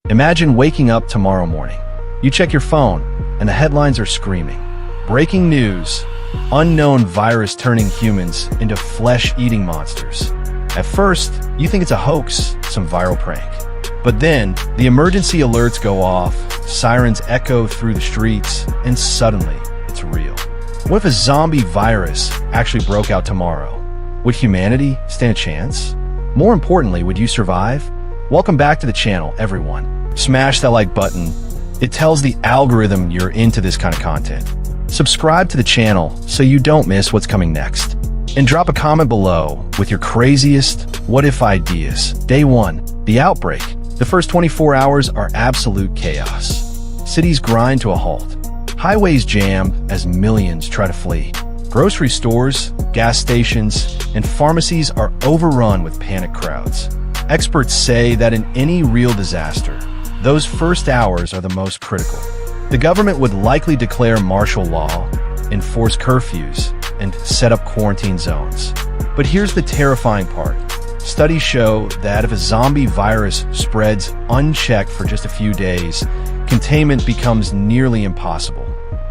Imagine waking up tomorrow morning. You check your phone, and the headlines are screaming. Breaking news: unknown virus turning humans into flesh-eating monsters. At first, you think it's a hoax, some viral prank. But then, the emergency alerts go off, sirens echo through the streets, and suddenly, it's real. What if a zombie virus actually broke out tomorrow? Would humanity stand a chance? More importantly, would you survive? Welcome back to the channel, everyone. Smash that like button. It tells the algorithm you're into this kind of content. Subscribe to the channel so you don't miss what's coming next. And drop a comment below with your craziest what-if ideas. Day 1. The outbreak. The first 24 hours are absolute chaos. Cities grind to a halt. Highways jam as millions try to flee. Grocery stores, gas stations, and pharmacies are overrun with panicked crowds. Experts say that in any real disaster, those first hours are the most critical. The government would likely declare martial law, enforce curfews, and set up quarantine zones. But here's the terrifying part. Studies show that if a zombie virus spreads unchecked for just a few days, containment becomes nearly impossible.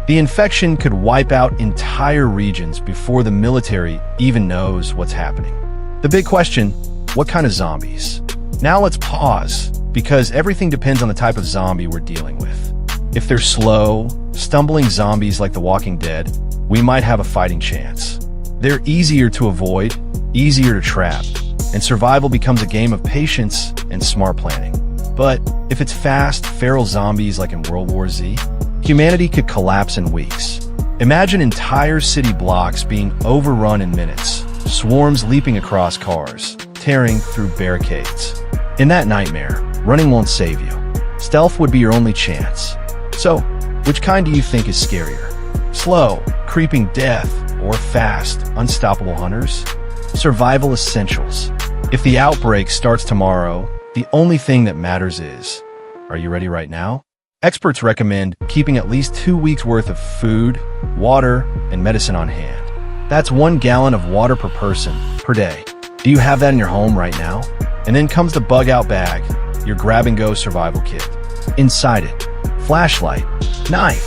The infection could wipe out entire regions before the military even knows what's happening. The big question: what kind of zombies? Now let's pause, because everything depends on the type of zombie we're dealing with. If they're slow, stumbling zombies like The Walking Dead, we might have a fighting chance. They're easier to avoid, easier to trap, and survival becomes a game of patience and smart planning. But if it's fast, feral zombies like in World War Z, humanity could collapse in weeks. Imagine entire city blocks being overrun in minutes, swarms leaping across cars, tearing through barricades. In that nightmare, running won't save you. Stealth would be your only chance. So, which kind do you think is scarier? Slow, creeping death, or fast, unstoppable hunters? Survival essentials. If the outbreak starts tomorrow, the only thing that matters is, are you ready right now? Experts recommend keeping at least 2 weeks worth of food, water, and medicine on hand. That's 1 gallon of water per person per day. Do you have that in your home right now? And then comes the bug-out bag, your grab-and-go survival kit. Inside it, flashlight, knife,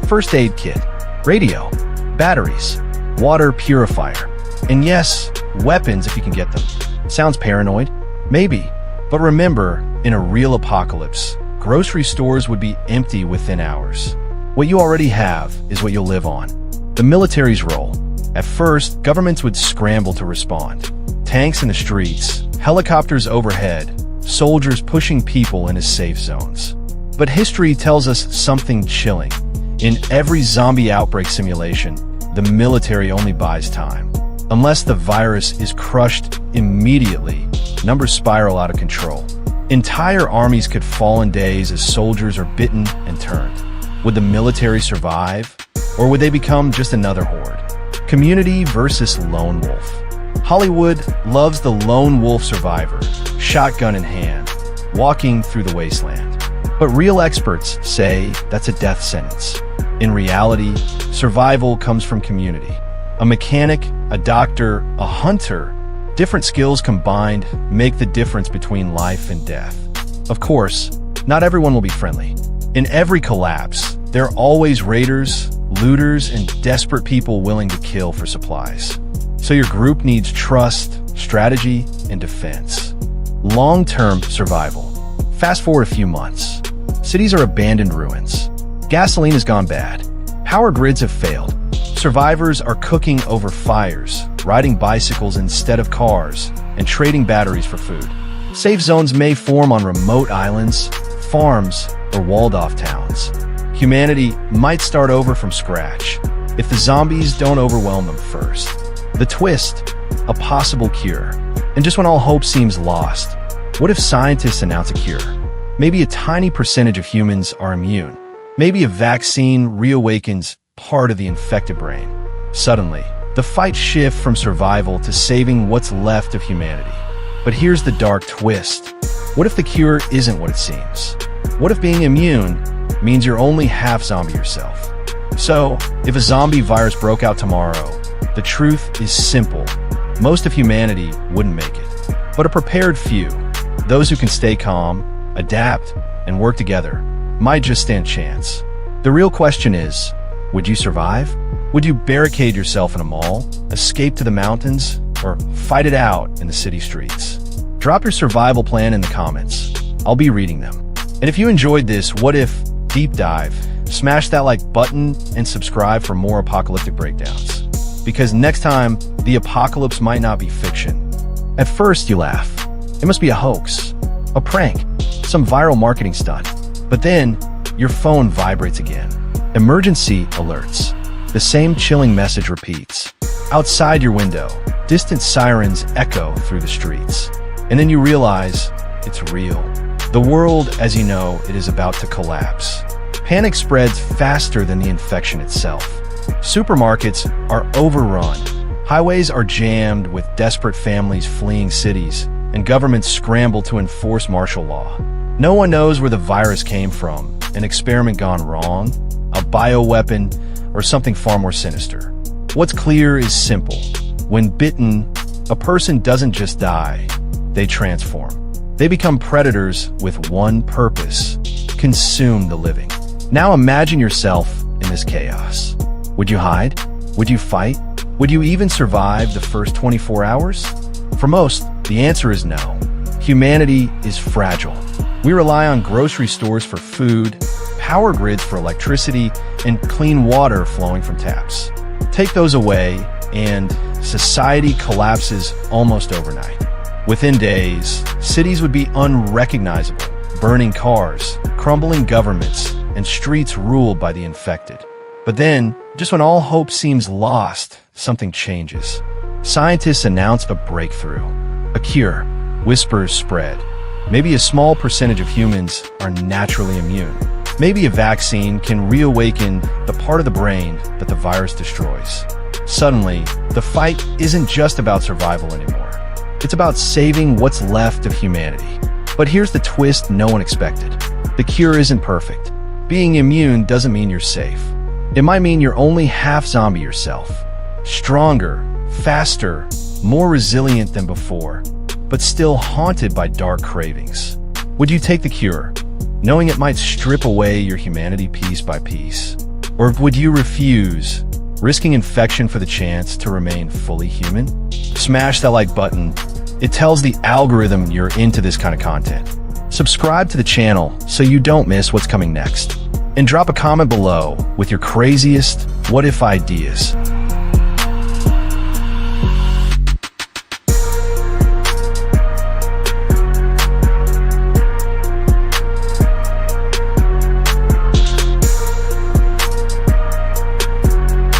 first aid kit, radio, batteries, water purifier, and yes, weapons if you can get them. Sounds paranoid? Maybe. But remember, in a real apocalypse, grocery stores would be empty within hours. What you already have is what you'll live on. The military's role. At first, governments would scramble to respond. Tanks in the streets, helicopters overhead, soldiers pushing people into safe zones. But history tells us something chilling. In every zombie outbreak simulation, the military only buys time. Unless the virus is crushed immediately, numbers spiral out of control. Entire armies could fall in days as soldiers are bitten and turned. Would the military survive? Or would they become just another horde? Community versus lone wolf. Hollywood loves the lone wolf survivor, shotgun in hand, walking through the wasteland. But real experts say that's a death sentence. In reality, survival comes from community. A mechanic, a doctor, a hunter, different skills combined make the difference between life and death. Of course, not everyone will be friendly. In every collapse, there are always raiders, looters, and desperate people willing to kill for supplies. So your group needs trust, strategy, and defense. Long-term survival. Fast forward a few months. Cities are abandoned ruins. Gasoline has gone bad. Power grids have failed. Survivors are cooking over fires, riding bicycles instead of cars, and trading batteries for food. Safe zones may form on remote islands, farms, or walled-off towns. Humanity might start over from scratch if the zombies don't overwhelm them first. The twist: a possible cure. And just when all hope seems lost, what if scientists announce a cure? Maybe a tiny percentage of humans are immune. Maybe a vaccine reawakens part of the infected brain. Suddenly, the fight shifts from survival to saving what's left of humanity. But here's the dark twist. What if the cure isn't what it seems? What if being immune means you're only half zombie yourself? So, if a zombie virus broke out tomorrow, the truth is simple. Most of humanity wouldn't make it. But a prepared few, those who can stay calm, adapt, and work together might just stand chance. The real question is, would you survive? Would you barricade yourself in a mall, escape to the mountains, or fight it out in the city streets? Drop your survival plan in the comments. I'll be reading them. And if you enjoyed this What If deep dive, smash that like button and subscribe for more apocalyptic breakdowns. Because next time, the apocalypse might not be fiction. At first, you laugh. It must be a hoax, a prank, some viral marketing stunt. But then, your phone vibrates again. Emergency alerts. The same chilling message repeats. Outside your window, distant sirens echo through the streets. And then you realize it's real. The world, as you know, it is about to collapse. Panic spreads faster than the infection itself. Supermarkets are overrun. Highways are jammed with desperate families fleeing cities, and governments scramble to enforce martial law. No one knows where the virus came from, an experiment gone wrong, a bioweapon, or something far more sinister. What's clear is simple. When bitten, a person doesn't just die, they transform. They become predators with one purpose: consume the living. Now imagine yourself in this chaos. Would you hide? Would you fight? Would you even survive the first 24 hours? For most, the answer is no. Humanity is fragile. We rely on grocery stores for food, power grids for electricity, and clean water flowing from taps. Take those away, and society collapses almost overnight. Within days, cities would be unrecognizable, burning cars, crumbling governments, and streets ruled by the infected. But then, just when all hope seems lost, something changes. Scientists announce a breakthrough. A cure. Whispers spread. Maybe a small percentage of humans are naturally immune. Maybe a vaccine can reawaken the part of the brain that the virus destroys. Suddenly, the fight isn't just about survival anymore. It's about saving what's left of humanity. But here's the twist no one expected. The cure isn't perfect. Being immune doesn't mean you're safe. It might mean you're only half zombie yourself. Stronger, faster, more resilient than before, but still haunted by dark cravings. Would you take the cure, knowing it might strip away your humanity piece by piece? Or would you refuse, risking infection for the chance to remain fully human? Smash that like button. It tells the algorithm you're into this kind of content. Subscribe to the channel so you don't miss what's coming next. And drop a comment below with your craziest what if ideas.